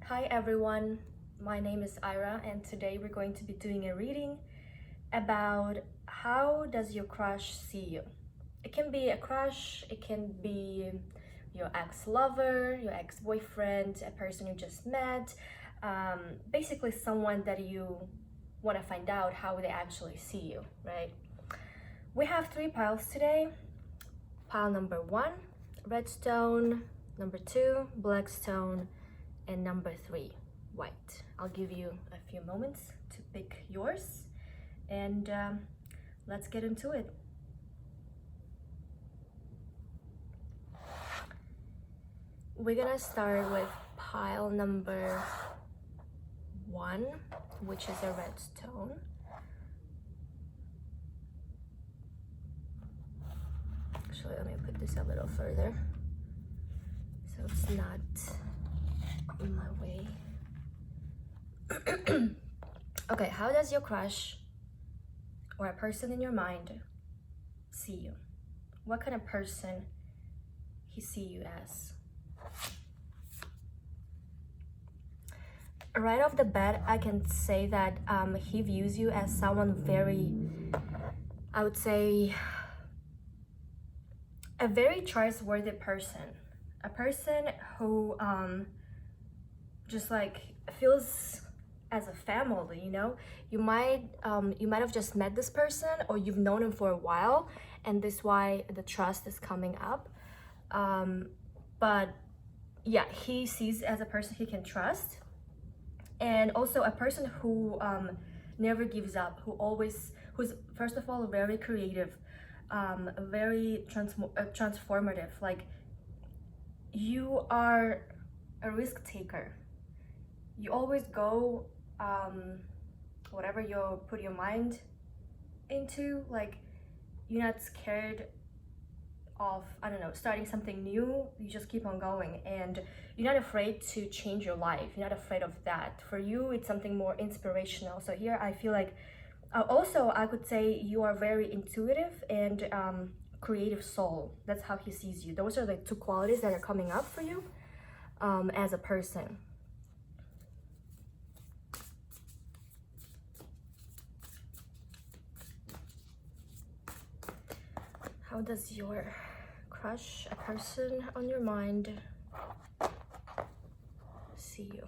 Hi everyone, my name is Ira and today we're going to be doing a reading about how does your crush see you. It can be a crush, it can be your ex-lover, your ex-boyfriend, a person you just met, basically someone that you want to find out how they actually see you, right? We have 3 piles today. Pile number 1, red stone, number 2, black stone, and number 3, white. I'll give you a few moments to pick yours and let's get into it. We're gonna start with pile number 1, which is a red stone. Actually, let me put this a little further so it's not in my way. Okay, how does your crush or a person in your mind see you? What kind of person he see you as? Right off the bat, I can say that he views you as someone very, I would say, a very trustworthy person. A person who just like feels as a family, you know? You might have just met this person or you've known him for a while, and this is why the trust is coming up. But yeah, he sees as a person he can trust, and also a person who never gives up, who's first of all very creative, very transformative. Like, you are a risk taker. You always go whatever you put your mind into. Like, you're not scared of, I don't know, starting something new. You just keep on going, and you're not afraid to change your life. You're not afraid of that. For you, it's something more inspirational. So here I feel like also I could say you are very intuitive and creative soul. That's how he sees you. Those are like 2 qualities that are coming up for you as a person. How does your crush, a person on your mind, see you?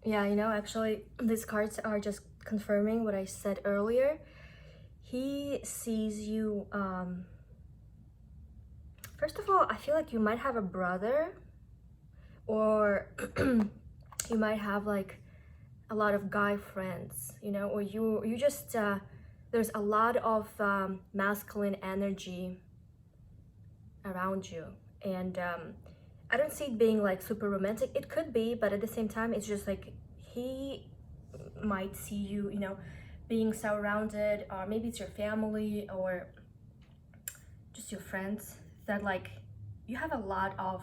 Yeah, you know, actually, these cards are just confirming what I said earlier. He sees you, first of all, I feel like you might have a brother, or you might have like a lot of guy friends, you know, or you just, there's a lot of masculine energy around you. And I don't see it being like super romantic. It could be, but at the same time, it's just like he might see you, you know, being surrounded, or maybe it's your family or just your friends, that like you have a lot of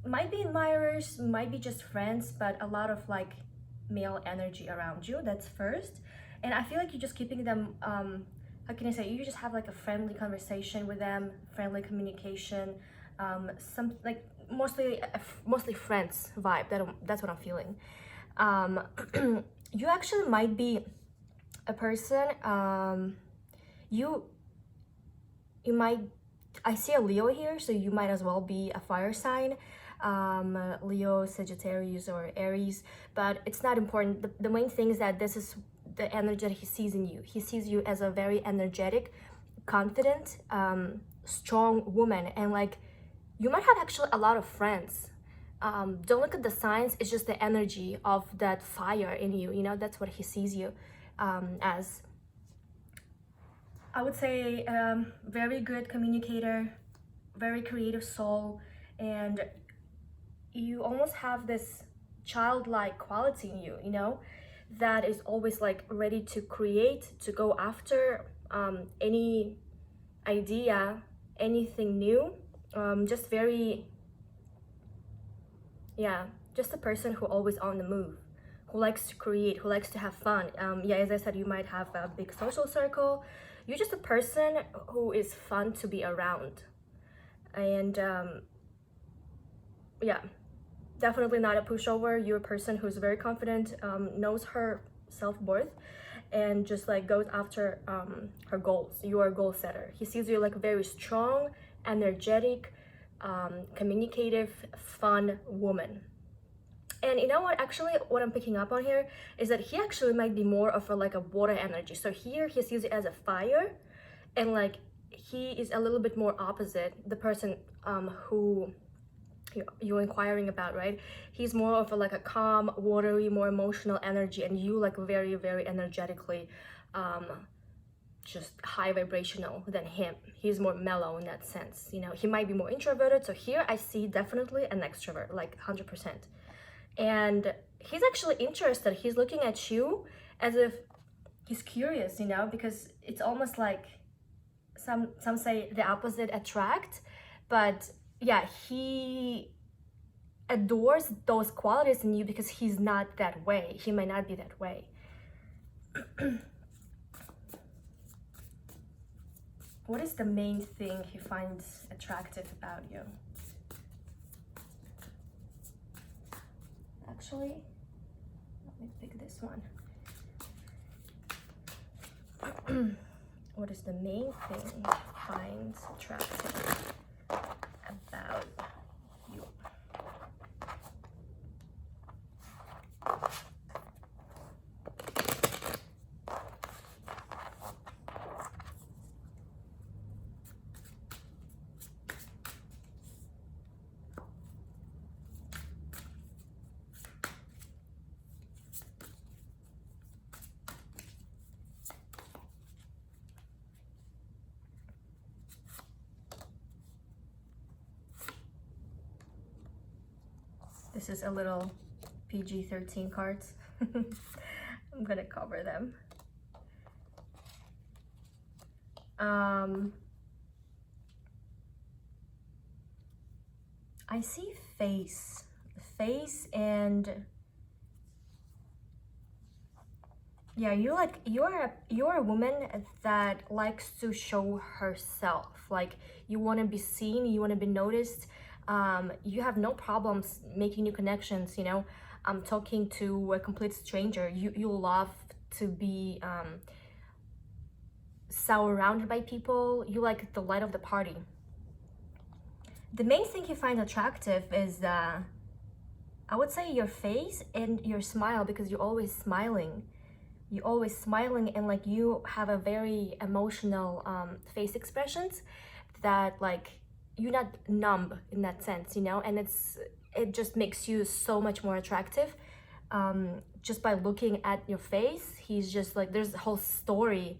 might be admirers, might be just friends, but a lot of like male energy around you. That's first. And I feel like you're just keeping them how can I say, you just have like a friendly conversation with them, friendly communication. some like mostly friends vibe. That's what I'm feeling. You actually might be a person. You might, I see a Leo here, so you might as well be a fire sign, Leo, Sagittarius, or Aries, but it's not important. The main thing is that this is the energy that he sees in you. He sees you as a very energetic, confident, strong woman, and like you might have actually a lot of friends. Don't look at the signs, it's just the energy of that fire in you, you know, that's what he sees you as. I would say very good communicator, very creative soul, and you almost have this childlike quality in you, you know, that is always like ready to create, to go after any idea, anything new. Just very, yeah, just a person who always on the move, who likes to create, who likes to have fun. Yeah, as I said, you might have a big social circle. You're just a person who is fun to be around. And yeah, definitely not a pushover. You're a person who's very confident, knows her self-worth, and just like goes after her goals. You are a goal setter. He sees you like a very strong, energetic, communicative, fun woman. And you know what, actually what I'm picking up on here is that he actually might be more of a like a water energy. So here he sees it as a fire, and like he is a little bit more opposite the person who you're inquiring about, right? He's more of a like a calm, watery, more emotional energy, and you like very, very energetically just high vibrational than him. He's more mellow in that sense, you know. He might be more introverted, so here I see definitely an extrovert, like 100%. And he's actually interested. He's looking at you as if he's curious, you know, because it's almost like some say the opposite attract, but yeah, he adores those qualities in you because he's not that way. He might not be that way. What is the main thing he finds attractive about you? Actually, let me pick this one. What is the main thing he finds attractive about you? This is a little PG-13 cards. I'm gonna cover them. I see face, and yeah, you're a woman that likes to show herself. Like you want to be seen, you want to be noticed. You have no problems making new connections, you know. Talking to a complete stranger. You love to be surrounded by people. You like the light of the party. The main thing you find attractive is I would say your face and your smile, because you're always smiling. You're always smiling, and like you have a very emotional face expressions that like you're not numb in that sense, you know, and it just makes you so much more attractive. Just by looking at your face, he's just like, there's a whole story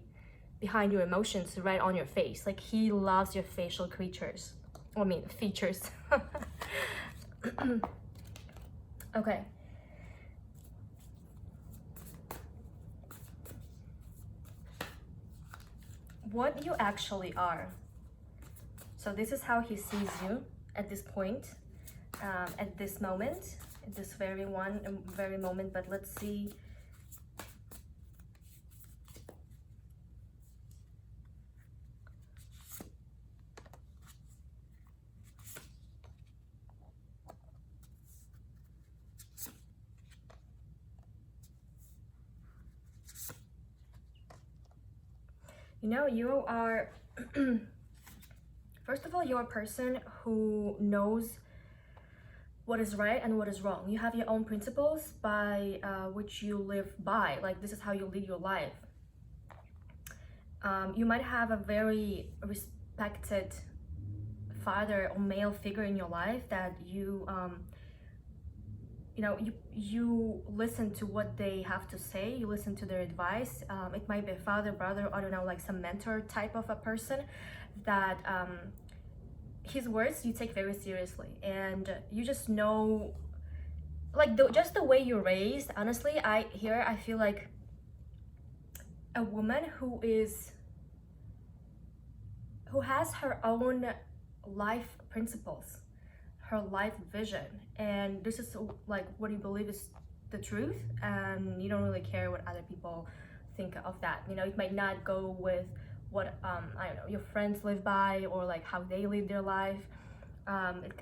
behind your emotions right on your face. Like he loves your facial features. Okay. What you actually are. So this is how he sees you at this point, at this moment, at this very moment. But let's see. You know, you are first of all, you're a person who knows what is right and what is wrong. You have your own principles by which you live by. Like, this is how you lead your life. You might have a very respected father or male figure in your life that you know, you listen to what they have to say, you listen to their advice. It might be a father, brother, I don't know, like some mentor type of a person that his words you take very seriously, and you just know, like, just the way you're raised. Honestly, I feel like a woman who has her own life principles, her life vision, and this is like what you believe is the truth, and you don't really care what other people think of that. You know, it might not go with what I don't know, your friends live by, or like how they live their life.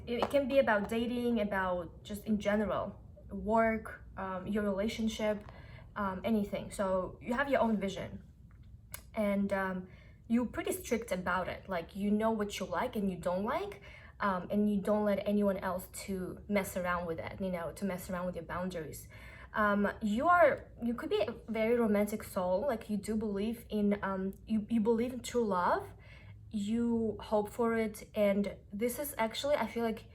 It can be about dating, about just in general, work, your relationship, anything. So you have your own vision, and you're pretty strict about it. Like, you know what you like and you don't like, and you don't let anyone else to mess around with it, you know, to mess around with your boundaries. You could be a very romantic soul. Like, you do believe in you believe in true love, you hope for it, and this is actually, I feel like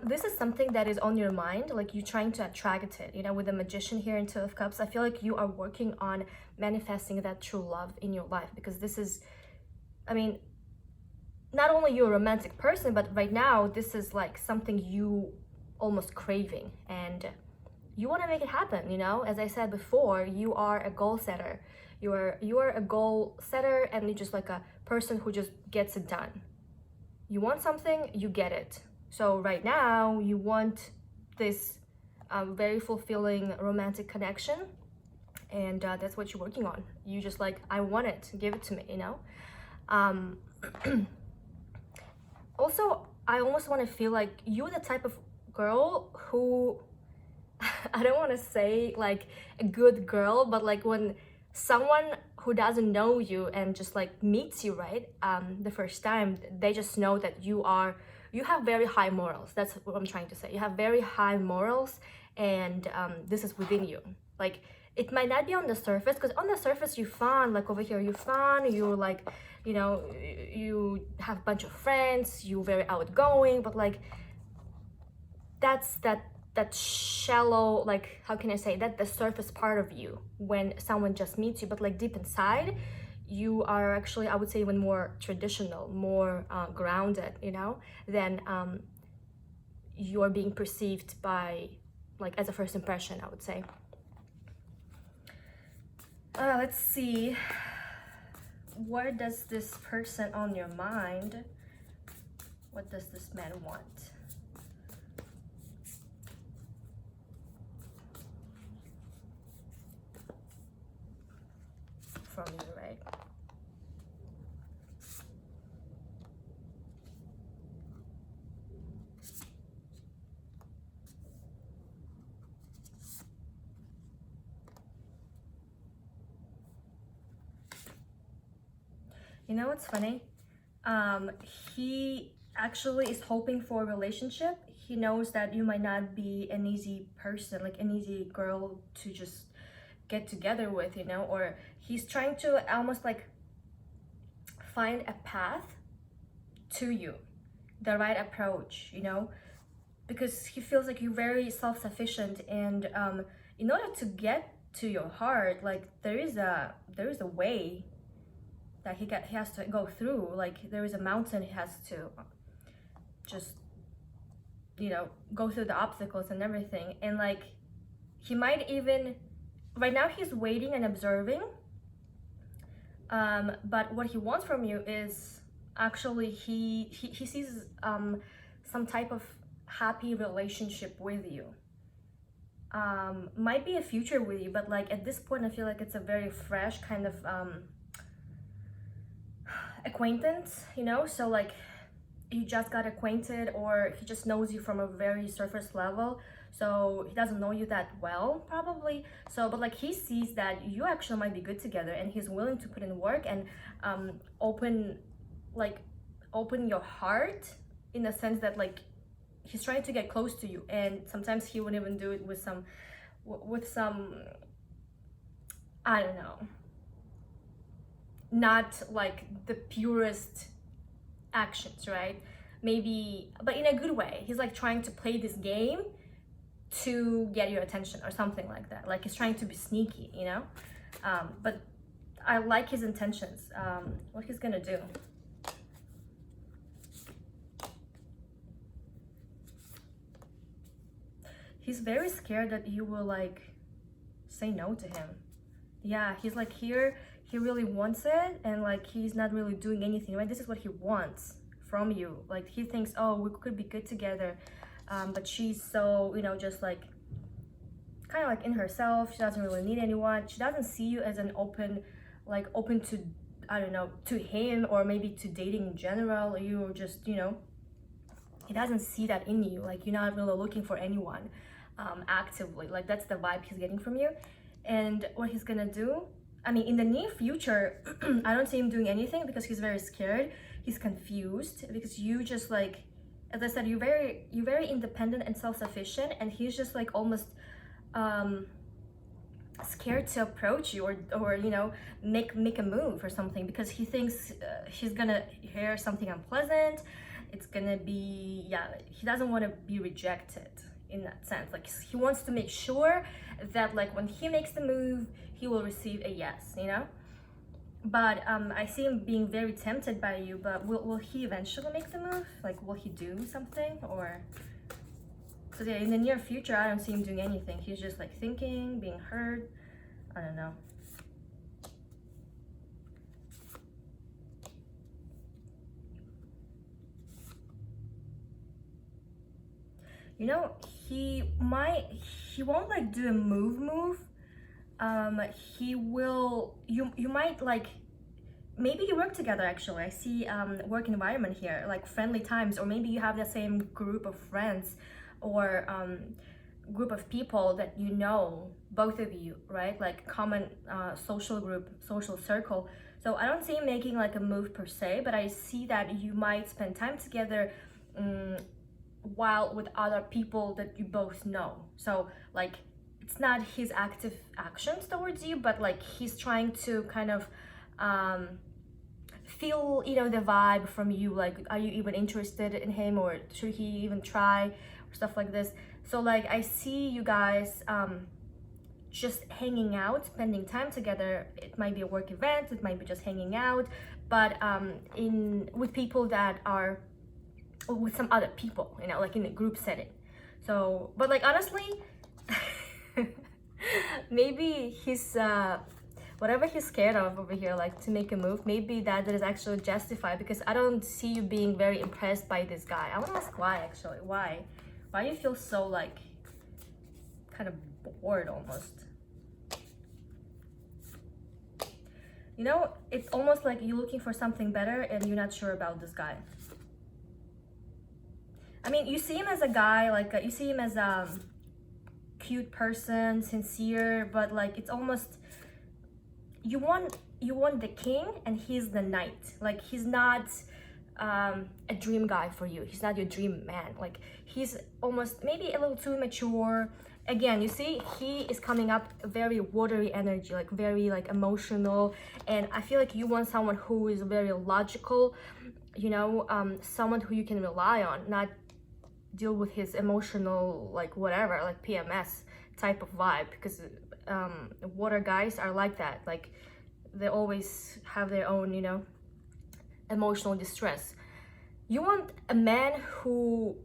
this is something that is on your mind. Like, you're trying to attract it, you know, with the Magician here in Two of Cups. I feel like you are working on manifesting that true love in your life, because this is, I mean, not only you're a romantic person, but right now this is like something you almost craving, and you want to make it happen. You know, as I said before, you are a goal setter. You are a goal setter, and you're just like a person who just gets it done. You want something, you get it. So right now you want this very fulfilling romantic connection, and that's what you're working on. You just like, I want it, give it to me, you know. Also, I almost want to feel like you're the type of girl who I don't want to say like a good girl, but like when someone who doesn't know you and just like meets you, right, the first time, they just know that you have very high morals. That's what I'm trying to say. You have very high morals, and this is within you. Like, it might not be on the surface, because on the surface you're fun, like over here you're fun, you're like, you know, you have a bunch of friends, you're very outgoing, but like that's that shallow, like, how can I say that, the surface part of you when someone just meets you. But like deep inside, you are actually, I would say, even more traditional, more grounded, you know, than you're being perceived by, like, as a first impression, I would say. Let's see, what does this person on your mind, what does this man want from you, right? You know what's funny? He actually is hoping for a relationship. He knows that you might not be an easy person, like an easy girl to just get together with, you know, or he's trying to almost like find a path to you, the right approach, you know, because he feels like you're very self-sufficient, and in order to get to your heart, like there is a way that he has to go through. Like, there is a mountain he has to just, you know, go through the obstacles and everything. And like, he might even, right now he's waiting and observing, but what he wants from you is actually he sees some type of happy relationship with you. Might be a future with you, but like at this point I feel like it's a very fresh kind of acquaintance, you know. So like, you just got acquainted, or he just knows you from a very surface level, so he doesn't know you that well probably. So but like he sees that you actually might be good together, and he's willing to put in work and open, like open your heart, in the sense that like he's trying to get close to you. And sometimes he would even do it with some I don't know, not like the purest actions, right? Maybe, but in a good way. He's like trying to play this game to get your attention or something like that. Like he's trying to be sneaky, you know? But I like his intentions. What he's gonna do. He's very scared that you will like say no to him. Yeah, he's like here, he really wants it, and like he's not really doing anything, right? This is what he wants from you. Like he thinks, oh, we could be good together, but she's so, you know, just like kind of like in herself. She doesn't really need anyone. She doesn't see you as an open, like open to, I don't know, to him, or maybe to dating in general. You're just, you know, he doesn't see that in you. Like you're not really looking for anyone actively. Like that's the vibe he's getting from you. And what he's gonna do, I mean, in the near future, I don't see him doing anything because he's very scared. He's confused because you just like, as I said, you're very independent and self-sufficient, and he's just like almost scared to approach you, or you know, make a move or something, because he thinks he's gonna hear something unpleasant. It's gonna be, yeah, he doesn't want to be rejected in that sense. Like he wants to make sure that like when he makes the move, he will receive a yes, you know? But I see him being very tempted by you, but will he eventually make the move? Like will he do something? Or so yeah, in the near future I don't see him doing anything. He's just like thinking, being heard. I don't know. You know, he won't like do a move. He will, you might like, maybe you work together actually. I see work environment here, like friendly times, or maybe you have the same group of friends, or group of people that you know, both of you, right? Like common social group, social circle. So I don't see him making like a move per se, but I see that you might spend time together while with other people that you both know. So like it's not his active actions towards you, but like he's trying to kind of feel, you know, the vibe from you. Like, are you even interested in him, or should he even try, or stuff like this. So like I see you guys just hanging out, spending time together. It might be a work event, it might be just hanging out, but with people that are, with some other people, you know, like in a group setting. So, but like honestly, maybe he's whatever he's scared of over here, like to make a move, maybe that is actually justified, because I don't see you being very impressed by this guy. I want to ask why actually. Why do you feel so like kind of bored almost? You know, it's almost like you're looking for something better and you're not sure about this guy. I mean, you see him as a guy, like you see him as a cute person, sincere, but like it's almost, you want the king and he's the knight. Like he's not a dream guy for you. He's not your dream man. Like he's almost maybe a little too mature. Again, you see, he is coming up very watery energy, like very like emotional, and I feel like you want someone who is very logical, you know, someone who you can rely on, not deal with his emotional, like whatever, like PMS type of vibe, because water guys are like that. Like they always have their own, you know, emotional distress. You want a man who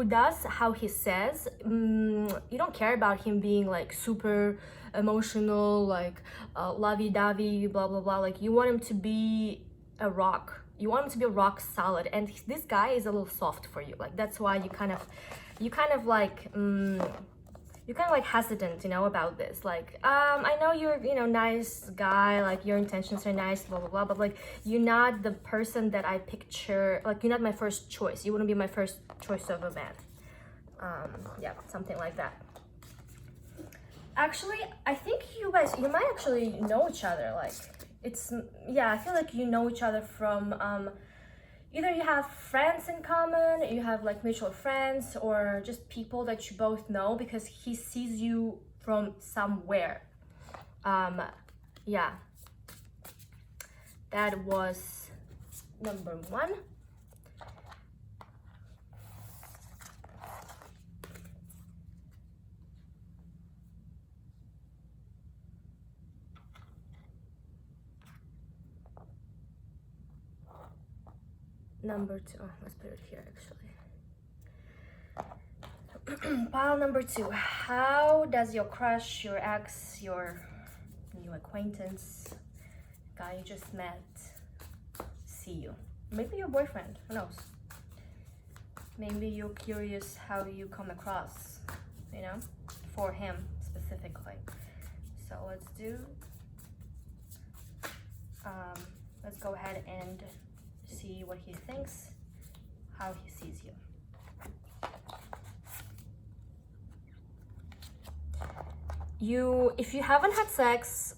does how he says. You don't care about him being like super emotional, like lovey-dovey, blah blah blah. Like you want him to be a rock. You want him to be rock solid, and this guy is a little soft for you. Like that's why you kind of like you're kind of like hesitant, you know, about this. Like, I know you're, you know, nice guy, like your intentions are nice, blah blah blah, but like you're not the person that I picture. Like, you're not my first choice. You wouldn't be my first choice of a man. Yeah, something like that. Actually, I think you guys, you might actually know each other. Like, it's, yeah, I feel like you know each other from either you have friends in common, you have like mutual friends, or just people that you both know, because he sees you from somewhere. Yeah, that was number one. Number two, oh, let's put it here actually. Pile number two, how does your crush, your ex, your new acquaintance, guy you just met, see you? Maybe your boyfriend, who knows? Maybe you're curious how you come across, you know, for him specifically. So let's go ahead and see what he thinks, how he sees you. If you haven't had sex,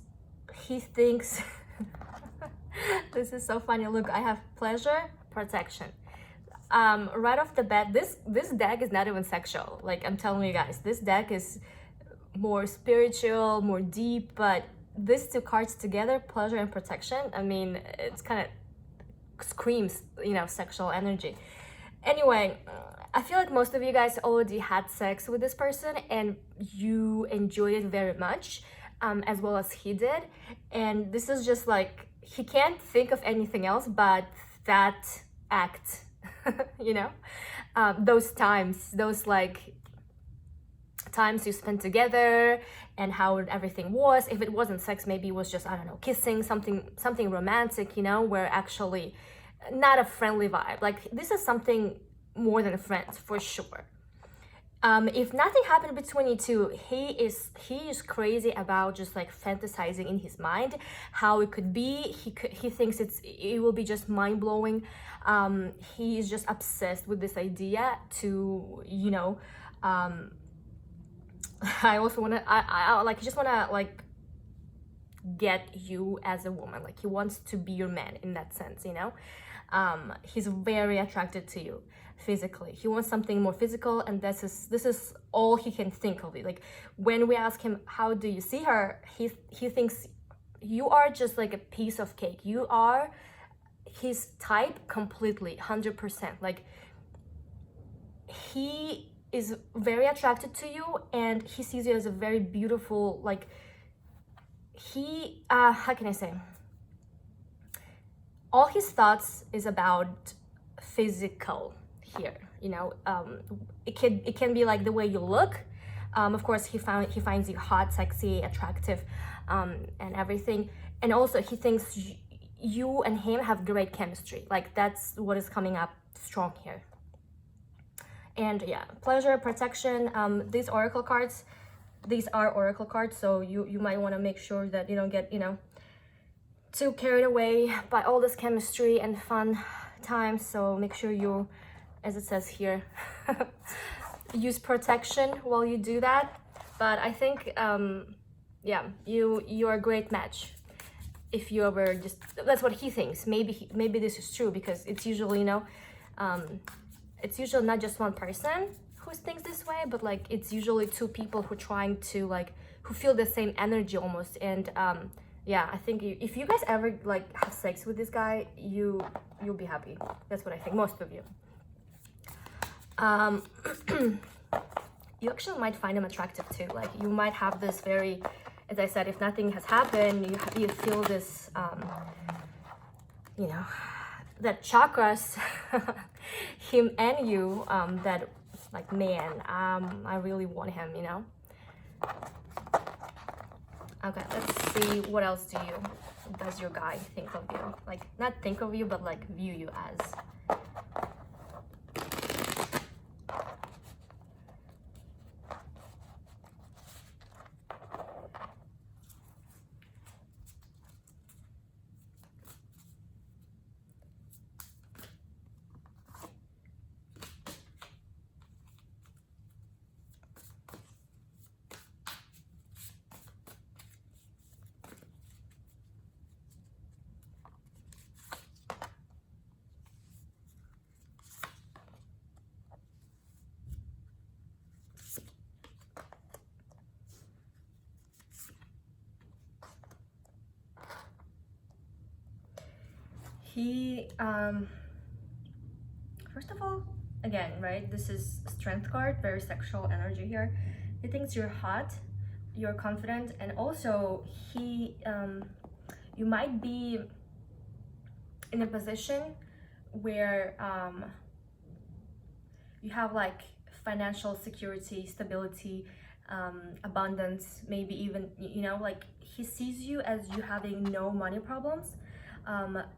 he thinks this is so funny. Look, I have pleasure, protection. Right off the bat, this deck is not even sexual. Like, I'm telling you guys, this deck is more spiritual, more deep, but these two cards together, pleasure and protection, I mean, it's kind of screams, you know, sexual energy. Anyway, I feel like most of you guys already had sex with this person and you enjoyed it very much, as well as he did. And this is just like, he can't think of anything else but that act, you know? Those times, those like times you spent together and how everything was. If it wasn't sex, maybe it was just, I don't know, kissing, something romantic, you know, where actually not a friendly vibe. Like, this is something more than friends for sure. If nothing happened between you two, he is crazy about just like fantasizing in his mind how it could be. He thinks it will be just mind-blowing. He is just obsessed with this idea to, you know, I also want to, I like, just want to like get you as a woman. Like, he wants to be your man in that sense, you know. He's very attracted to you physically. He wants something more physical, and this is all he can think of. Like, when we ask him, how do you see her, he thinks you are just like a piece of cake. You are his type completely, 100%. Like, he is very attracted to you, and he sees you as a very beautiful, like, he how can I say, all his thoughts is about physical here, you know. It can be like the way you look. Of course, he finds you hot, sexy, attractive, and everything. And also, he thinks you and him have great chemistry. Like, that's what is coming up strong here. And yeah, pleasure, protection. These are oracle cards, so you might want to make sure that you don't get, you know, too carried away by all this chemistry and fun times. So make sure you, as it says here, use protection while you do that. But I think yeah, you're a great match. If you ever just, that's what he thinks. Maybe this is true, because it's usually, you know, it's usually not just one person who thinks this way, but like it's usually two people who are trying to, like, who feel the same energy almost. And yeah, I think if you guys ever like have sex with this guy, you'll be happy. That's what I think, most of you. You actually might find him attractive too. Like, you might have this very, as I said, if nothing has happened, you feel this, you know, that chakras, him and you, that like, man, I really want him, you know. Okay, let's see, what else does your guy think of you? Like, not think of you, but like view you as. He first of all, again, right, this is strength card, very sexual energy here. He thinks you're hot, you're confident, and also he you might be in a position where you have like financial security, stability, abundance, maybe even, you know, like he sees you as you having no money problems.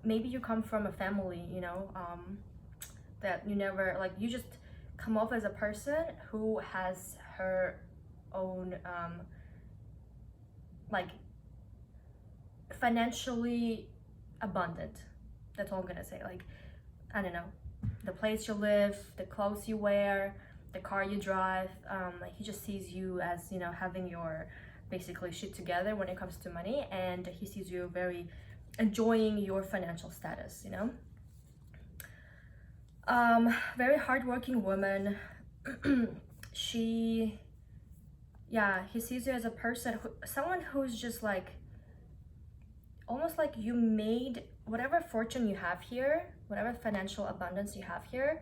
Maybe you come from a family, you know, that you never, like, you just come off as a person who has her own like financially abundant. That's all I'm gonna say. Like, I don't know, the place you live, the clothes you wear, the car you drive. Like he just sees you as, you know, having your basically shit together when it comes to money, and he sees you very enjoying your financial status, you know. Very hardworking woman. She, yeah, he sees you as a person who, someone who's just like almost like you made whatever fortune you have here, whatever financial abundance you have here,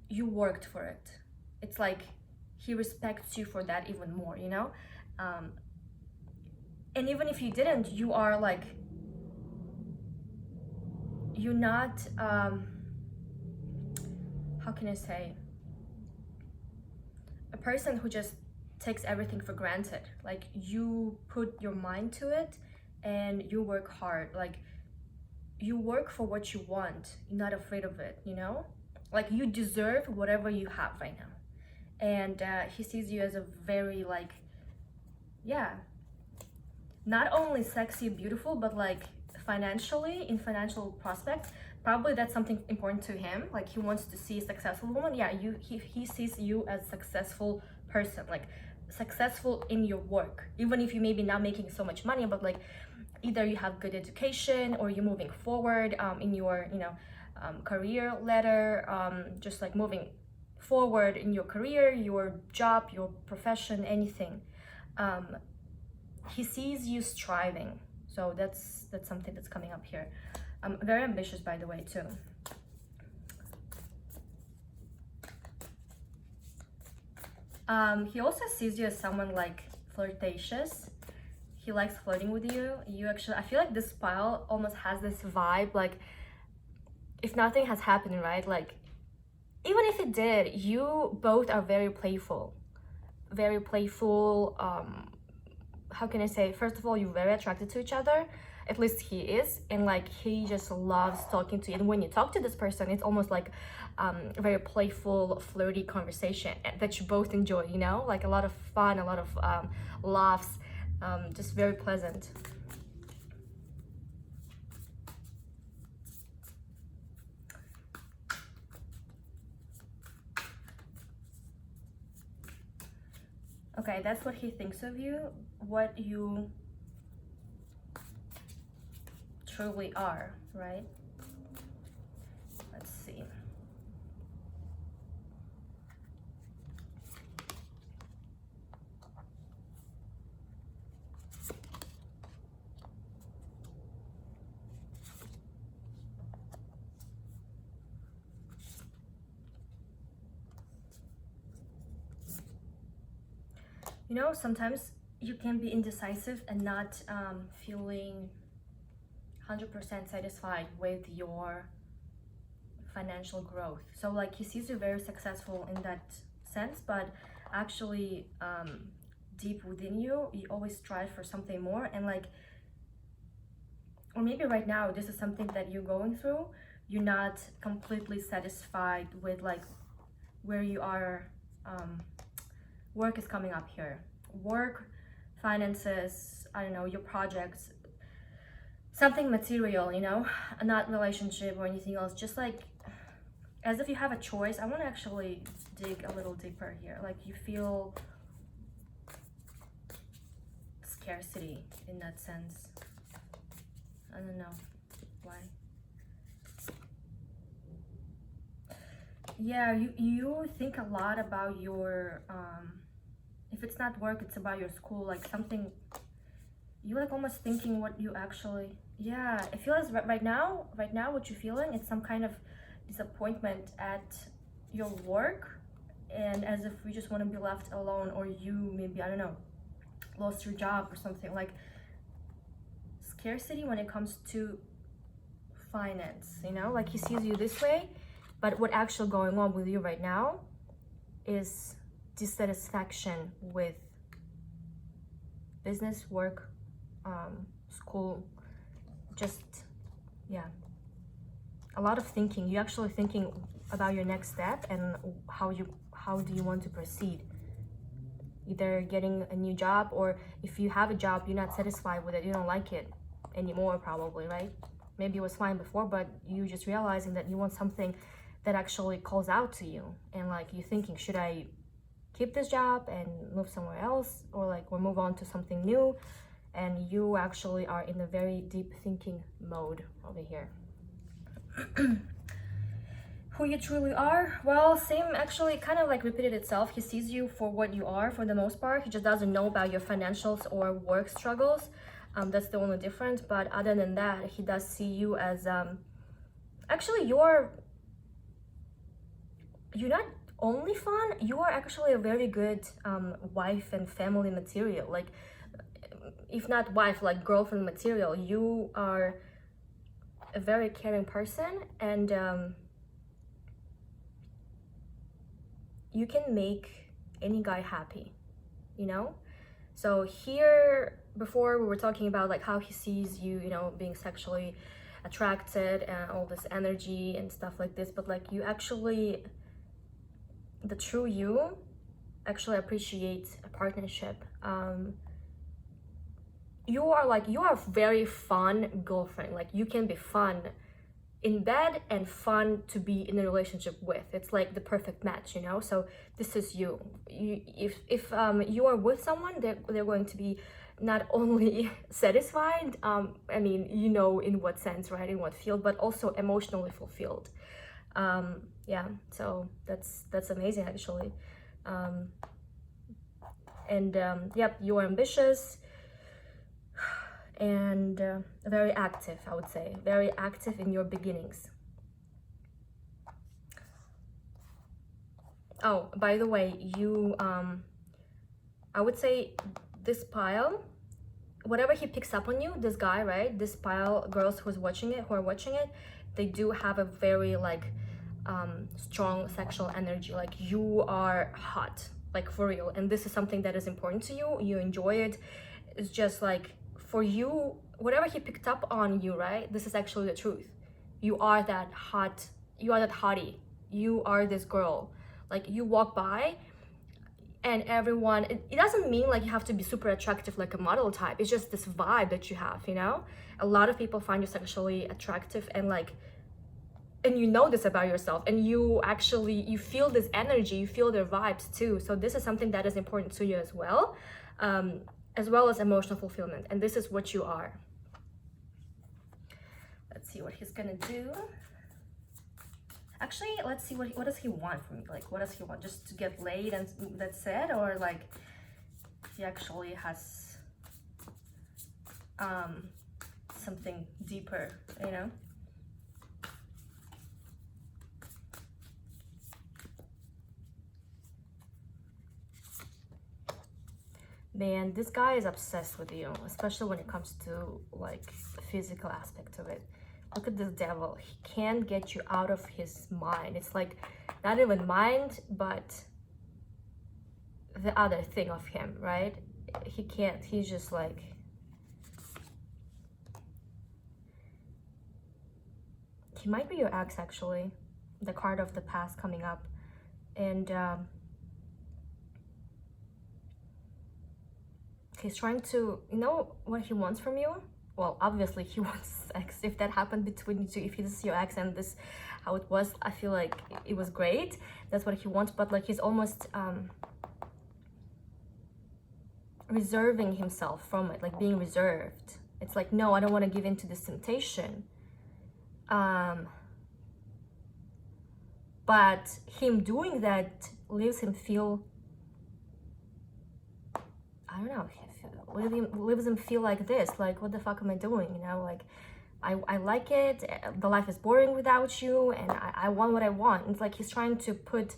you worked for it. It's like he respects you for that even more, you know. And even if you didn't, you are like, you're not how can I say, a person who just takes everything for granted. Like you put your mind to it and you work hard. Like you work for what you want, you're not afraid of it, you know. Like you deserve whatever you have right now. And he sees you as a very like, yeah, not only sexy, beautiful, but like financially, in financial prospect, probably that's something important to him. Like he wants to see a successful woman. Yeah, he sees you as successful person, like successful in your work, even if you maybe not making so much money, but like either you have good education or you're moving forward in your, you know, career ladder, just like moving forward in your career, your job, your profession, anything. He sees you striving, so that's something that's coming up here. Very ambitious, by the way, too. He also sees you as someone like flirtatious. He likes flirting with you. You actually, I feel like this pile almost has this vibe, like if nothing has happened, right? Like even if it did, you both are very playful. Very playful. How can I say? First of all, you're very attracted to each other. At least he is, and like he just loves talking to you. And when you talk to this person, it's almost like a very playful, flirty conversation that you both enjoy. You know, like a lot of fun, a lot of laughs, just very pleasant. Okay, that's what he thinks of you, what you truly are, right? Let's see. You know, sometimes you can be indecisive and not feeling 100% satisfied with your financial growth. So like he sees you very successful in that sense, but actually deep within you, you always strive for something more. And like, or maybe right now this is something that you're going through, you're not completely satisfied with like where you are. Work is coming up here. Work, finances, I don't know, your projects, something material, you know, not relationship or anything else. Just like as if you have a choice. I want to actually dig a little deeper here. Like you feel scarcity in that sense. I don't know why. Yeah, you think a lot about your if it's not work, it's about your school, like something you like almost thinking what you actually yeah, it feels right now what you're feeling, it's some kind of disappointment at your work, and as if you just want to be left alone, or you maybe, I don't know, lost your job or something. Like scarcity when it comes to finance, you know, like he sees you this way, but what actually going on with you right now is dissatisfaction with business, work, school, just, yeah, a lot of thinking. You're actually thinking about your next step and how do you want to proceed, either getting a new job, or if you have a job, you're not satisfied with it, you don't like it anymore probably, right? Maybe it was fine before, but you just realizing that you want something that actually calls out to you, and like you're thinking, should I keep this job and move somewhere else, or move on to something new? And you actually are in a very deep thinking mode over here. Who you truly are, well, same, actually kind of like repeated itself. He sees you for what you are for the most part. He just doesn't know about your financials or work struggles. That's the only difference. But other than that, he does see you as actually you're not only fun, you are actually a very good wife and family material. Like, if not wife, like girlfriend material. You are a very caring person, and you can make any guy happy, you know? So here, before we were talking about like how he sees you, you know, being sexually attracted and all this energy and stuff like this, but like you actually, the true you actually appreciates a partnership. You are a very fun girlfriend. Like you can be fun in bed and fun to be in a relationship with. It's like the perfect match, you know? So this is you. If you are with someone, they're going to be not only satisfied, I mean, you know, in what sense, right? In what field, but also emotionally fulfilled. Yeah, so that's amazing actually. Yep, you are ambitious and very active, I would say, very active in your beginnings. Oh, by the way, you I would say this pile, whatever he picks up on you, this guy, right, this pile, girls who are watching it, they do have a very like strong sexual energy. Like you are hot, like for real, and this is something that is important to you. You enjoy it. It's just like, for you, whatever he picked up on you, right, this is actually the truth. You are that hot, you are that hottie, you are this girl. Like you walk by and everyone, it doesn't mean like you have to be super attractive like a model type. It's just this vibe that you have, you know? A lot of people find you sexually attractive, and like, and you know this about yourself, and you feel this energy, you feel their vibes too. So this is something that is important to you as well as emotional fulfillment, and this is what you are. Let's see what he's gonna do. Actually, let's see what does he want from me. Like, what does he want? Just to get laid and that's it? Or like he actually has something deeper, you know? Man, this guy is obsessed with you, especially when it comes to like the physical aspect of it. Look at this devil. He can't get you out of his mind. It's like not even mind, but the other thing of him, right? He can't. He's just like, he might be your ex actually. The card of the past coming up. And he's trying to, you know what he wants from you? Well, obviously he wants sex. If that happened between you two, if this is your ex and this how it was, I feel like it was great. That's what he wants, but like he's almost reserving himself from it, like being reserved. It's like, no, I don't want to give in to this temptation. But him doing that leaves him feel, I don't know, leaves him feel like this, like, what the fuck am I doing, you know? Like, I like it. The life is boring without you, and I want what I want. It's like he's trying to put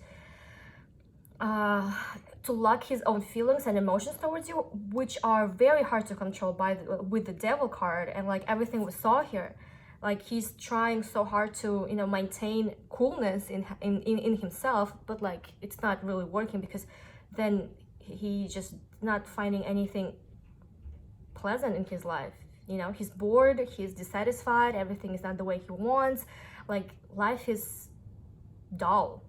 to lock his own feelings and emotions towards you, which are very hard to control with the devil card and like everything we saw here. Like he's trying so hard to, you know, maintain coolness in himself, but like it's not really working, because then he just not finding anything pleasant in his life. You know, he's bored, he's dissatisfied, everything is not the way he wants. Like life is dull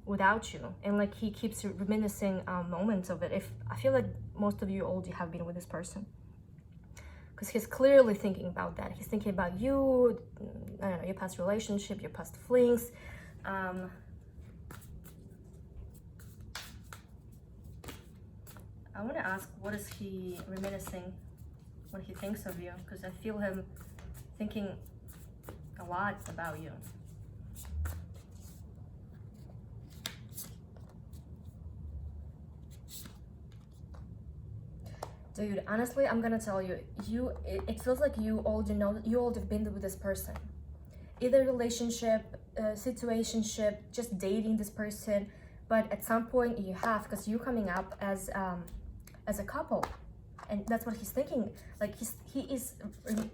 without you, and like he keeps reminiscing moments of it. If I feel like most of you already have been with this person, because he's clearly thinking about that. He's thinking about you, I don't know, your past relationship, your past flings. I want to ask, what is he reminiscing when he thinks of you? Because I feel him thinking a lot about you. Dude, honestly, I'm gonna tell you, it feels like you already know, you already been with this person. Either relationship, situationship, just dating this person, but at some point you have, because you're coming up as a couple, and that's what he's thinking. Like he is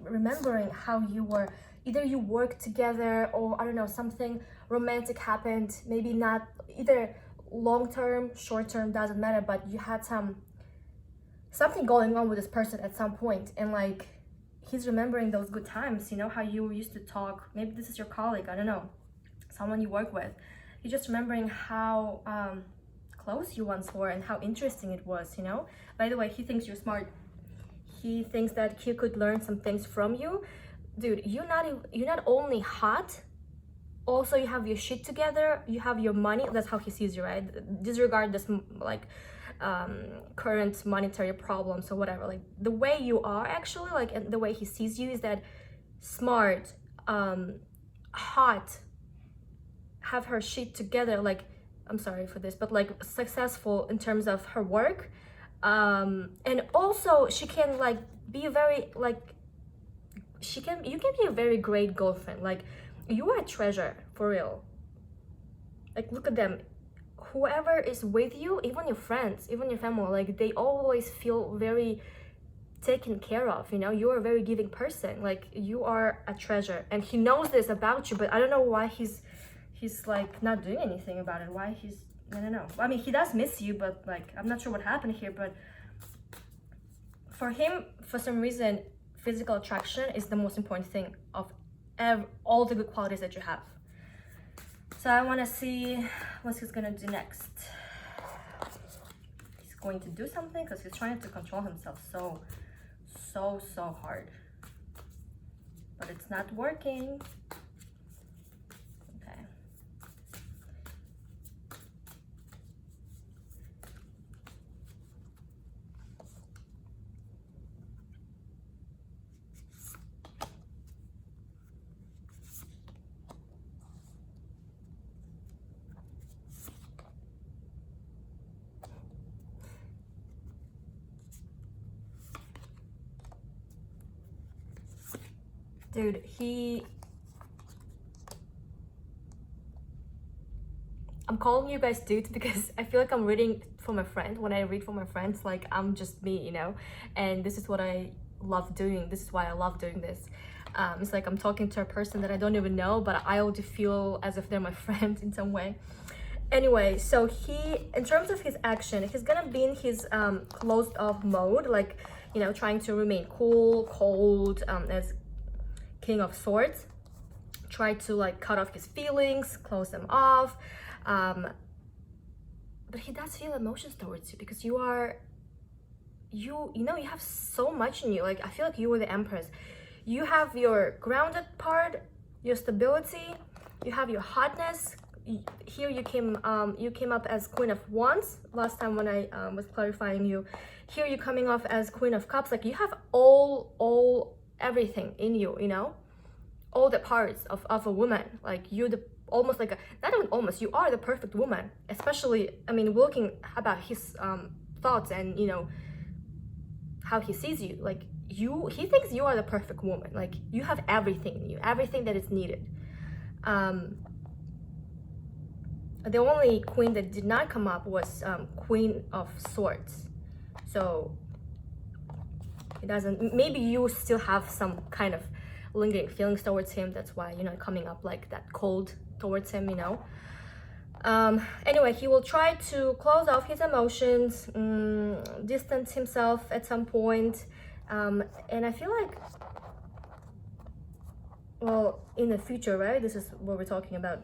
remembering how you were, either you worked together, or I don't know, something romantic happened, maybe not, either long term, short term, doesn't matter, but you had something going on with this person at some point, and like he's remembering those good times, you know, how you used to talk. Maybe this is your colleague, I don't know, someone you work with. You're just remembering how close you once were and how interesting it was, you know. By the way, he thinks you're smart. He thinks that he could learn some things from you. Dude, you're not only hot, also you have your shit together, you have your money. That's how he sees you, right? Disregard this like current monetary problems or whatever. Like the way you are actually, like, and the way he sees you is that smart, hot, have her shit together, like, I'm sorry for this, but like successful in terms of her work, and also she can like be very like, you can be a very great girlfriend. Like you are a treasure for real. Like look at them, whoever is with you, even your friends, even your family, like they always feel very taken care of, you know. You're a very giving person, like you are a treasure, and he knows this about you, but I don't know why he's like not doing anything about it. Why he's, I don't know. I mean, he does miss you, but like I'm not sure what happened here. But for him, for some reason, physical attraction is the most important thing of all the good qualities that you have. So I want to see what he's gonna do next. He's going to do something, because he's trying to control himself so hard, but it's not working. Okay. Dude, I'm calling you guys dudes because I feel like I'm reading for my friend. When I read for my friends, like I'm just me, you know, and this is what I love doing. This is why I love doing this. It's like I'm talking to a person that I don't even know, but I already feel as if they're my friend in some way. Anyway, so in terms of his action, he's gonna be in his closed off mode, like, you know, trying to remain cool, cold, as King of Swords. Try to like cut off his feelings, close them off, but he does feel emotions towards you, because you know, you have so much in you. Like I feel like you were the Empress. You have your grounded part, your stability, you have your hotness. Here you came up as Queen of Wands last time when I was clarifying you. Here you're coming off as Queen of Cups. Like you have all everything in you, you know, all the parts of a woman. Like you're almost like not even almost, you are the perfect woman. Especially, I mean, looking about his thoughts and, you know, how he sees you. Like he thinks you are the perfect woman. Like, you have everything in you, everything that is needed. The only queen that did not come up was Queen of Swords. So it doesn't, maybe you still have some kind of lingering feelings towards him. That's why, you know, coming up like that cold towards him, you know. Anyway, he will try to close off his emotions, distance himself at some point. And I feel like, well, in the future, right? This is what we're talking about.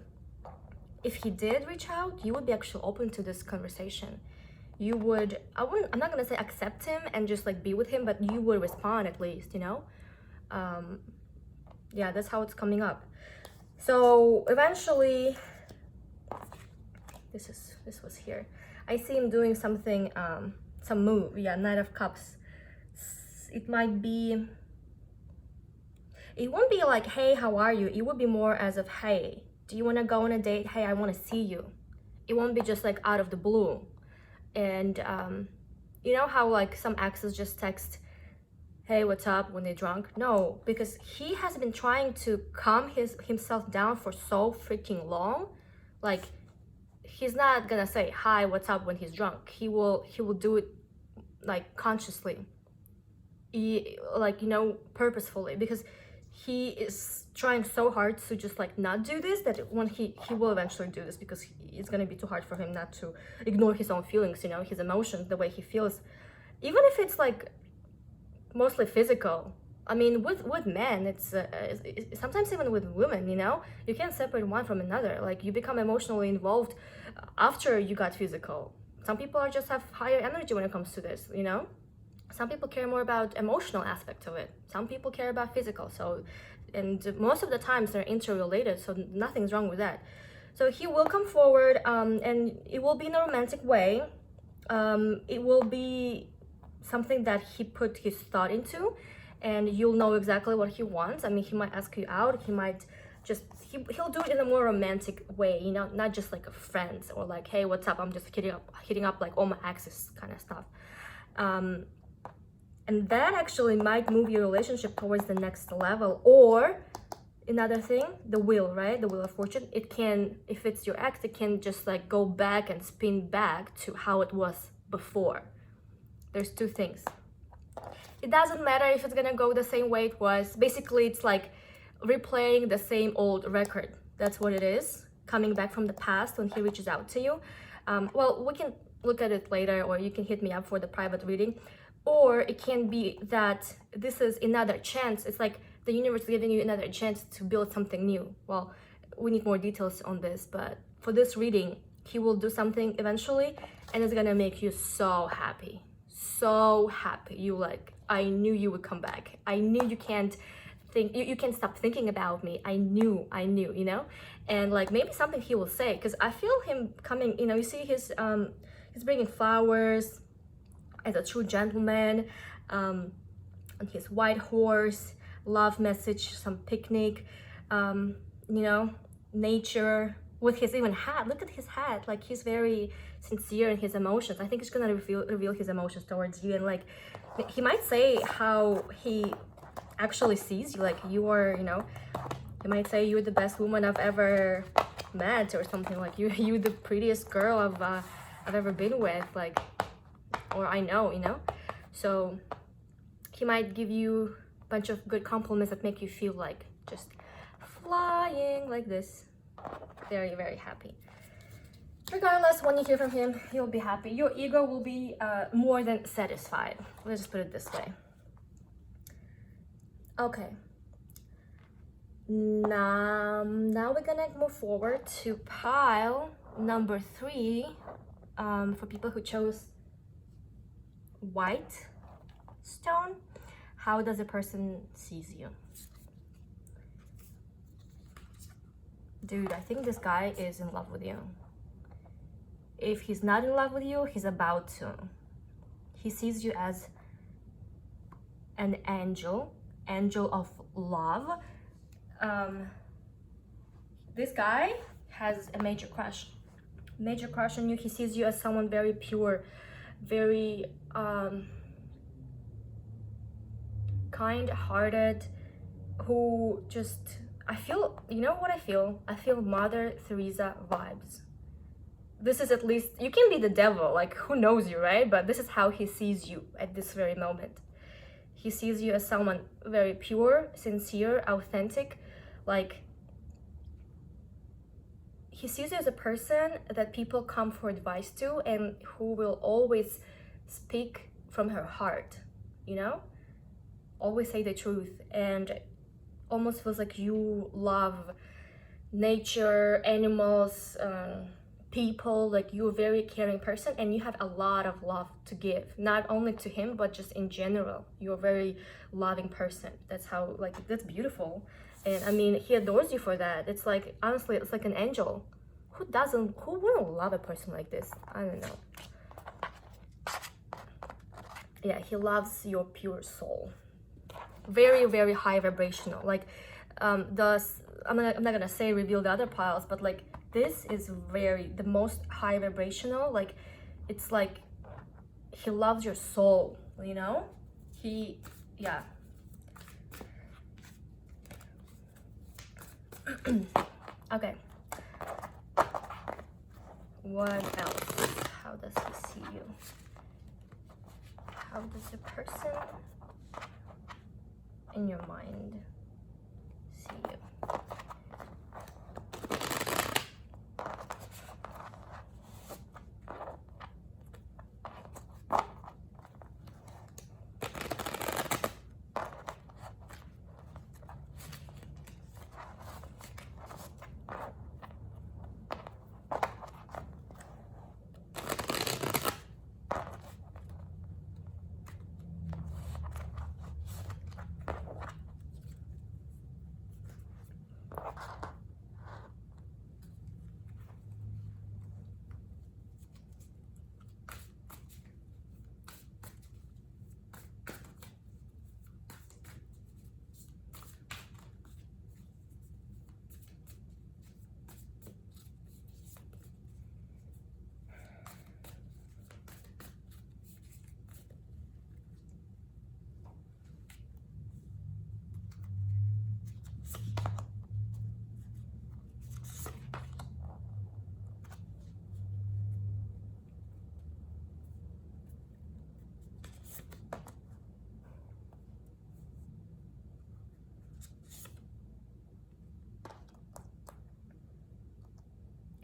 If he did reach out, you would be actually open to this conversation. You would, I'm not gonna say accept him and just like be with him, but you would respond at least, you know? Yeah, that's how it's coming up. So eventually, this was here. I see him doing something, some move. Yeah, Knight of Cups. It might be, it won't be like, hey, how are you? It would be more as of, hey, do you want to go on a date? Hey, I want to see you. It won't be just like out of the blue. And you know how like some exes just text, hey, what's up, when they're drunk? No, because he has been trying to calm himself down for so freaking long. Like, he's not gonna say hi, what's up when he's drunk. He will do it like consciously, like, you know, purposefully, because he is trying so hard to just like not do this, that when he will eventually do this, because it's gonna be too hard for him not to ignore his own feelings, you know, his emotions, the way he feels, even if it's like mostly physical. I mean, with men, it's sometimes even with women, you know, you can't separate one from another. Like, you become emotionally involved after you got physical. Some people are just have higher energy when it comes to this, you know. Some people care more about emotional aspect of it. Some people care about physical. So, and most of the times they're interrelated, so nothing's wrong with that. So he will come forward, and it will be in a romantic way. It will be something that he put his thought into, and you'll know exactly what he wants. I mean, he might ask you out. He might just, he'll do it in a more romantic way, you know, not just like a friend or like, hey, what's up? I'm just hitting up like all my exes kind of stuff. And that actually might move your relationship towards the next level. Or another thing, the wheel, right? The Wheel of Fortune. It can, if it's your ex, it can just like go back and spin back to how it was before. There's two things. It doesn't matter if it's gonna go the same way it was. Basically, it's like replaying the same old record. That's what it is. Coming back from the past when he reaches out to you. Well, we can look at it later, or you can hit me up for the private reading. Or it can be that this is another chance. It's like the universe is giving you another chance to build something new. Well, we need more details on this, but for this reading, he will do something eventually, and it's gonna make you so happy. So happy. You like, I knew you would come back. I knew you can't think, you can't stop thinking about me. I knew, you know? And like, maybe something he will say, because I feel him coming, you know, you see he's bringing flowers, as a true gentleman, on his white horse, love message, some picnic, you know, nature, with his even hat. Look at his hat. Like, he's very sincere in his emotions. I think he's gonna reveal his emotions towards you, and like, he might say how he actually sees you. Like, you are, you know, he might say you're the best woman I've ever met, or something like you the prettiest girl I've ever been with. Like, or I know, you know. So he might give you a bunch of good compliments that make you feel like just flying like this. Very, very happy. Regardless, when you hear from him, you'll be happy. Your ego will be more than satisfied. Let's just put it this way. Okay. Now we're gonna move forward to pile number 3, for people who chose white stone. How does a person sees you? Dude, I think this guy is in love with you. If he's not in love with you, he's about to. He sees you as an angel of love. This guy has a major crush on you. He sees you as someone very pure, very kind-hearted, who just, I feel, you know what I feel? I feel Mother Teresa vibes. This is, at least, you can be the devil, like who knows you, right? But this is how he sees you at this very moment. He sees you as someone very pure, sincere, authentic, like he sees you as a person that people come for advice to and who will always speak from her heart, you know? Always say the truth, and almost feels like you love nature, animals, people, like you're a very caring person and you have a lot of love to give, not only to him but just in general. You're a very loving person. That's how, like, that's beautiful. And I mean, he adores you for that. It's like, honestly, it's like an angel. Who wouldn't love a person like this? I don't know. Yeah, he loves your pure soul. Very, very high vibrational. Like, I'm not gonna say reveal the other piles, but like, this is the most high vibrational. Like, it's like he loves your soul, you know? Yeah. Okay. What else? How does he see you? How does the person in your mind see you?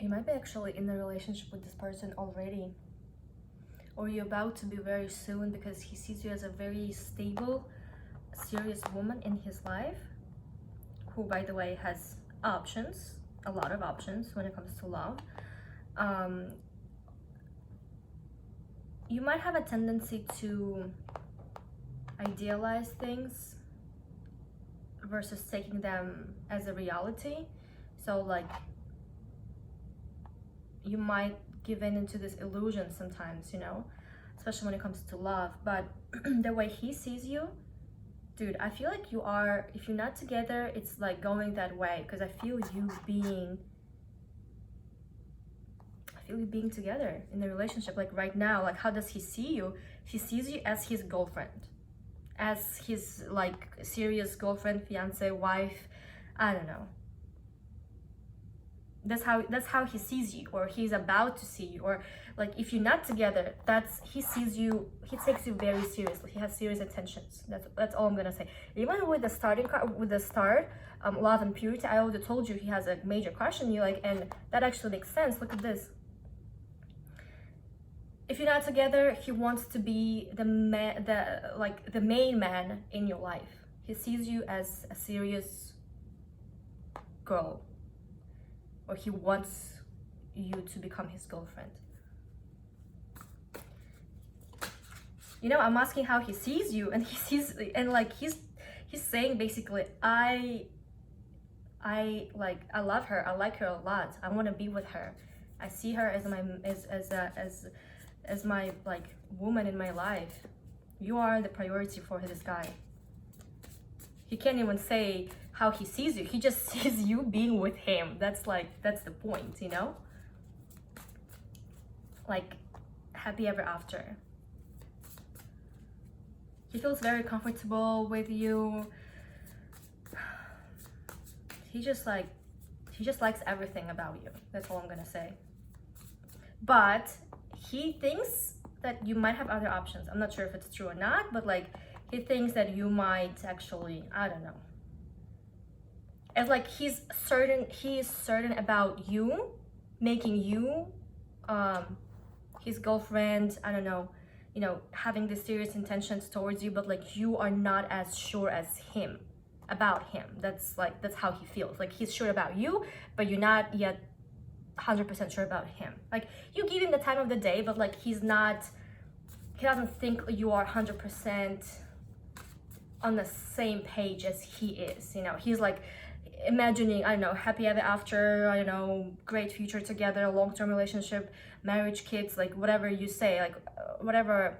You might be actually in a relationship with this person already, or you're about to be very soon, because he sees you as a very stable, serious woman in his life, who, by the way, has options, a lot of options when it comes to love. You might have a tendency to idealize things versus taking them as a reality. So like, you might give in into this illusion sometimes, you know, especially when it comes to love. But the way he sees you, dude, I feel like you are, if you're not together, it's like going that way, because I feel you being together in the relationship, like right now. Like, how does he see you? He sees you as his girlfriend, as his like serious girlfriend, fiance, wife, I don't know. That's how he sees you, or he's about to see you. Or like, if you're not together, he sees you, he takes you very seriously. He has serious intentions. That's all I'm gonna say. Even with the starting card, with the start, love and purity, I already told you he has a major crush on you, like, and that actually makes sense. Look at this. If you're not together, he wants to be the main man in your life. He sees you as a serious girl, or he wants you to become his girlfriend. You know, I'm asking how he sees you, and he's saying basically, I love her, I like her a lot, I want to be with her, I see her as my like woman in my life. You are the priority for this guy. He can't even say how he sees you. He just sees you being with him. That's the point, you know? Like, happy ever after. He feels very comfortable with you. He just likes everything about you. That's all I'm gonna say. But he thinks that you might have other options. I'm not sure if it's true or not, but like he thinks that you might actually, I don't know. It's like he is certain about you, making you his girlfriend, I don't know, having the serious intentions towards you, but like you are not as sure as him about him. That's how he feels. Like he's sure about you, but you're not yet 100% sure about him. Like you give him the time of the day, but like he doesn't think you are 100% on the same page as he is. He's like imagining, I don't know, happy ever after, I don't know, great future together, long-term relationship, marriage, kids, like whatever you say, like whatever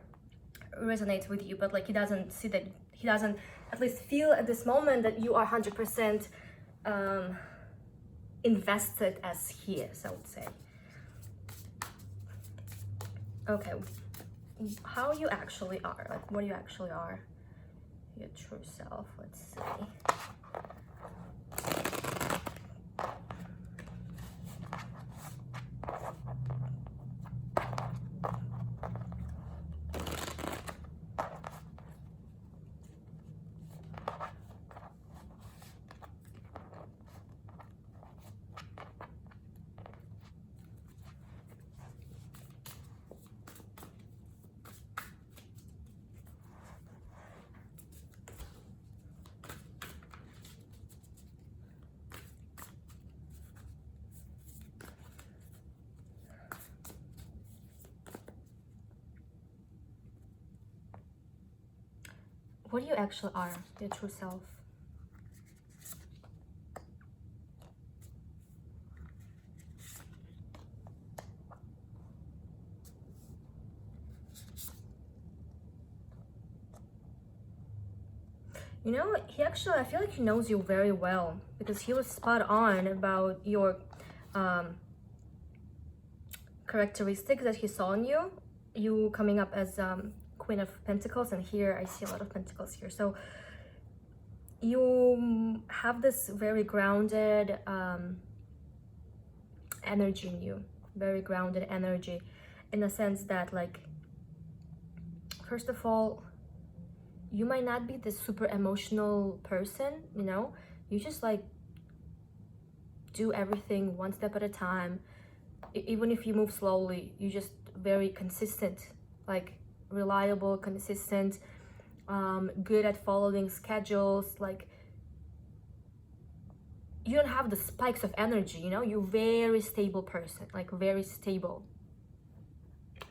resonates with you. But like he doesn't see that, he doesn't at least feel at this moment that you are 100% invested as he is, I would say. Okay, how you actually are, like what you actually are, your true self. Let's see. What you actually are, your true self. I feel like he knows you very well, because he was spot on about your characteristics that he saw in you. You coming up as Queen of Pentacles, and here I see a lot of Pentacles here. So you have this very grounded energy in you, very grounded energy, in the sense that, like, first of all, you might not be this super emotional person, you just like do everything one step at a time. Even if you move slowly, you just very consistent, like reliable, consistent, good at following schedules. Like you don't have the spikes of energy, you're very stable person, like very stable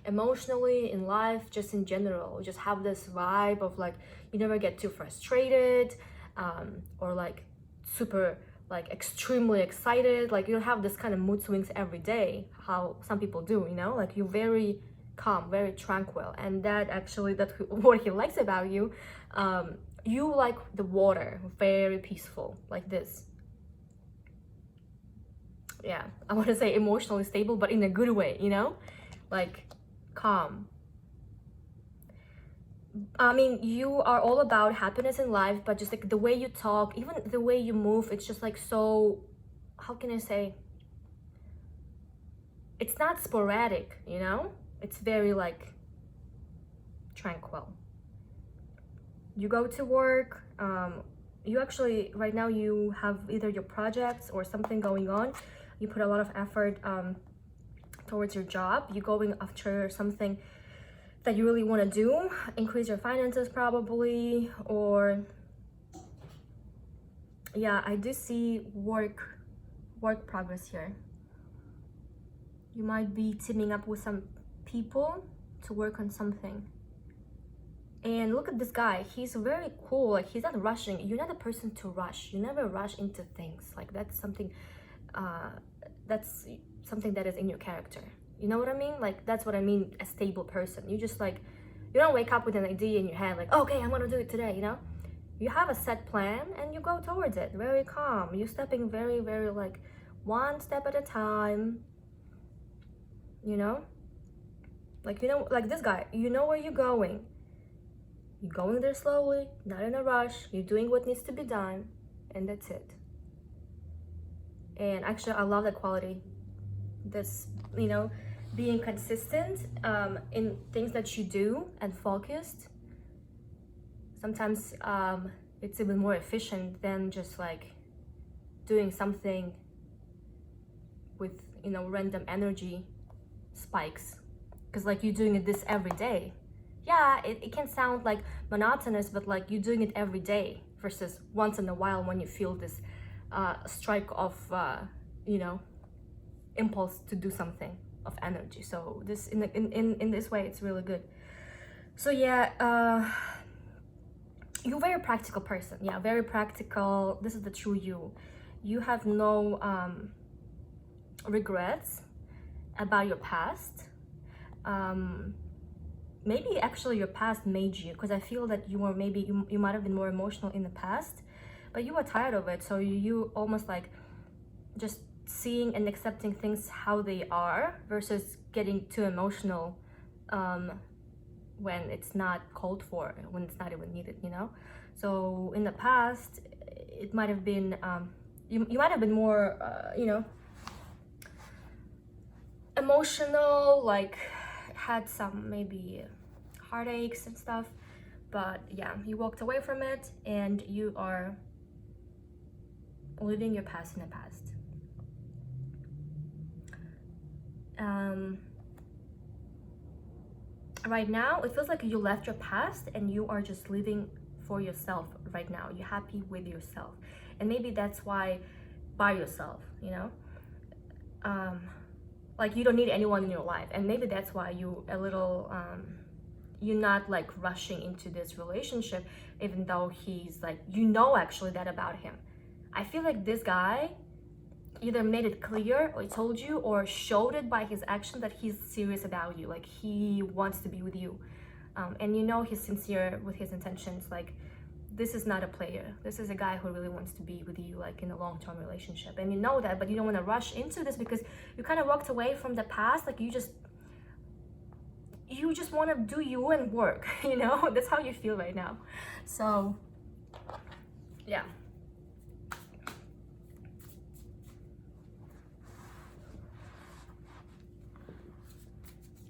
emotionally, in life, just in general. You just have this vibe of like you never get too frustrated, or like super like extremely excited. Like you don't have this kind of mood swings every day, how some people do, like you're very calm, very tranquil. And that's what he likes about you. You like the water, very peaceful, like this. Yeah, I want to say emotionally stable, but in a good way, like calm. I mean, you are all about happiness in life, but just like the way you talk, even the way you move, it's just like so, how can I say, it's not sporadic, it's very like tranquil. You go to work, you actually, right now you have either your projects or something going on. You put a lot of effort towards your job. You're going after something that you really want to do, increase your finances probably, or yeah, I do see work progress here. You might be teaming up with some people to work on something. And look at this guy, he's very cool, like he's not rushing. You're not a person to rush. You never rush into things. Like that's something that is in your character. You know what I mean? Like that's what I mean, a stable person. You just like, you don't wake up with an idea in your head like, okay, I'm gonna do it today, You have a set plan and you go towards it, very calm. You're stepping very, very like one step at a time, like, like this guy, you know where you're going. You're going there slowly, not in a rush. You're doing what needs to be done, and that's it. And actually, I love that quality. This, you know, being consistent in things that you do and focused. Sometimes it's even more efficient than just like doing something with, you know, random energy spikes. Because like you're doing this every day. Yeah, it can sound like monotonous, but like you're doing it every day versus once in a while when you feel this strike of, you know, impulse to do something of energy. So this in this way, it's really good. So yeah, you're a very practical person. Yeah, very practical. This is the true you. You have no regrets about your past. Maybe actually your past made you, because I feel that you were maybe you might have been more emotional in the past, but you were tired of it. So you almost like just seeing and accepting things how they are versus getting too emotional when it's not called for, when it's not even needed, you know. So in the past it might have been you might have been more you know, emotional, like had some maybe heartaches and stuff, but yeah, you walked away from it and you are living your past in the past. Right now it feels like you left your past and you are just living for yourself right now. You're happy with yourself, and maybe that's why by yourself, you know, like you don't need anyone in your life, and maybe that's why you a little you're not like rushing into this relationship, even though he's like, you know, actually that about him. I feel like this guy either made it clear or told you or showed it by his action that he's serious about you, like he wants to be with you, and you know he's sincere with his intentions. Like this is not a player, this is a guy who really wants to be with you, like in a long-term relationship, and you know that, but you don't want to rush into this because you kind of walked away from the past. Like you just want to do you and work, you know. That's how you feel right now. So yeah,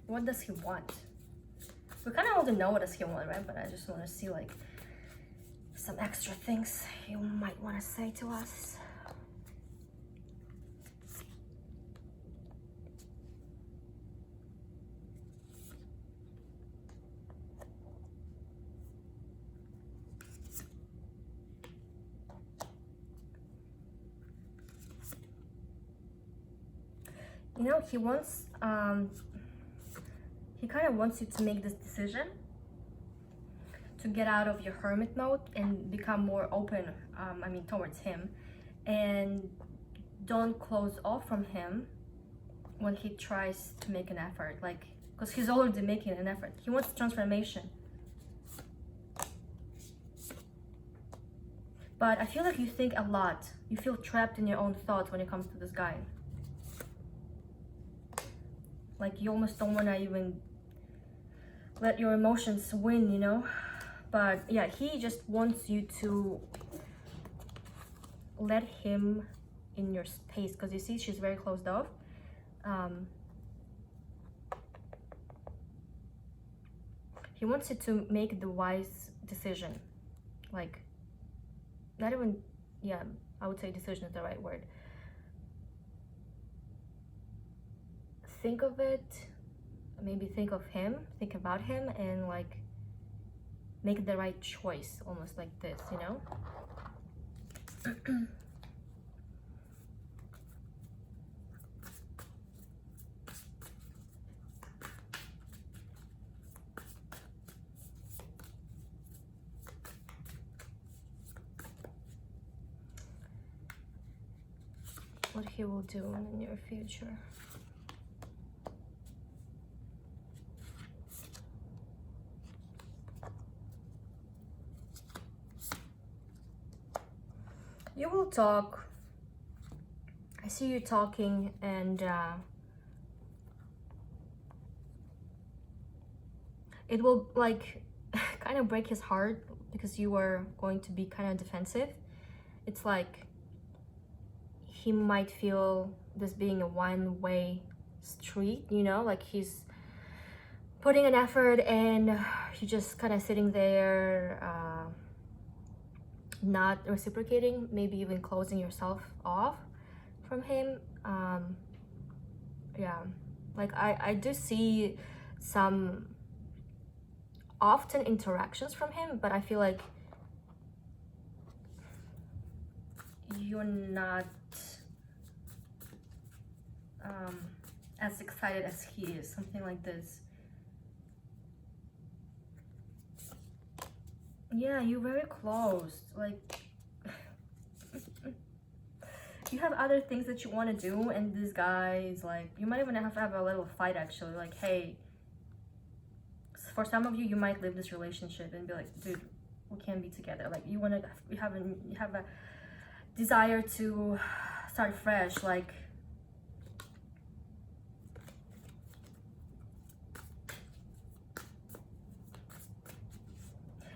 what does he want? We kind of already know what does he want, right? But I just want to see like some extra things you might want to say to us. You know, he wants he kind of wants you to make this decision to get out of your hermit mode and become more open, I mean, towards him, and don't close off from him when he tries to make an effort, like, because he's already making an effort. He wants transformation. But I feel like you think a lot. You feel trapped in your own thoughts when it comes to this guy. Like you almost don't want to even let your emotions win, you know. But yeah, he just wants you to let him in your space, because you see she's very closed off. He wants you to make the wise decision, like not even, yeah, I would say decision is the right word. Think of it, maybe think of him, think about him, and like make the right choice, almost like this, you know. What he will do in the near future. You will talk. I see you talking, and it will like kind of break his heart because you are going to be kind of defensive. It's like he might feel this being a one-way street, you know, like he's putting an effort and you're just kind of sitting there, not reciprocating, maybe even closing yourself off from him. Yeah, like I do see some often interactions from him, but I feel like you're not as excited as he is, something like this. Yeah, you're very close, like you have other things that you want to do, and this guy is like, you might even have to have a little fight actually, like, hey, for some of you, you might leave this relationship and be like, dude, we can't be together. Like, you want to, you have a desire to start fresh, like,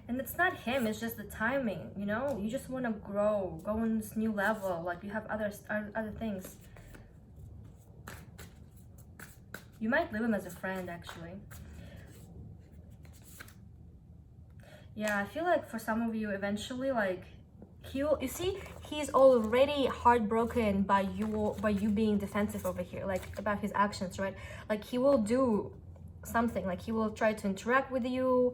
and it's not him, it's just the timing, you know. You just want to grow, go on this new level, like you have other things. You might leave him as a friend actually. Yeah, I feel like for some of you, eventually, like, you see, he's already heartbroken by you being defensive over here, like about his actions, right? Like, he will do something, like he will try to interact with you,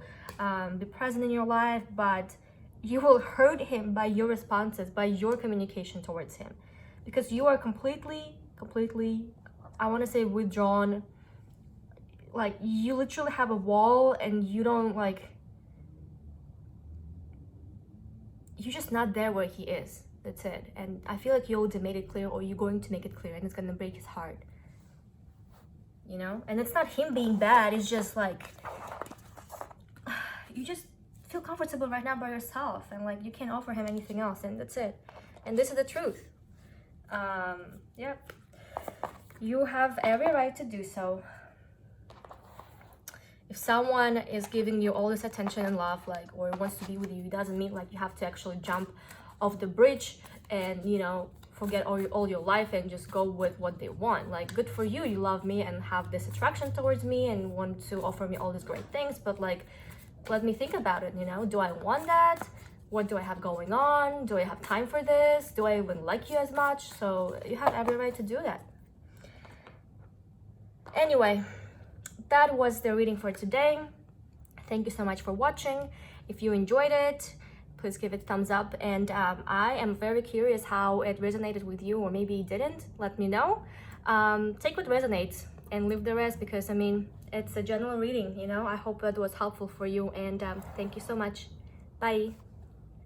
be present in your life, but you will hurt him by your responses, by your communication towards him, because you are completely, I want to say, withdrawn. Like, you literally have a wall and you don't, like, you're just not there where he is. That's it. And I feel like you already made it clear, or you're going to make it clear, and it's gonna break his heart, you know. And it's not him being bad, it's just like you just feel comfortable right now by yourself, and like you can't offer him anything else, and that's it. And this is the truth. Yeah, you have every right to do so. If someone is giving you all this attention and love, like, or wants to be with you, it doesn't mean like you have to actually jump off the bridge and, you know, forget all your life and just go with what they want. Like, good for you, you love me and have this attraction towards me and want to offer me all these great things, but like, let me think about it, you know. Do I want that? What do I have going on? Do I have time for this? Do I even like you as much? So you have every right to do that. Anyway, that was the reading for today. Thank you so much for watching. If you enjoyed it, please give it a thumbs up, and I am very curious how it resonated with you, or maybe it didn't. Let me know. Take what resonates and leave the rest, because I mean, it's a general reading, you know. I hope that was helpful for you, and thank you so much. Bye.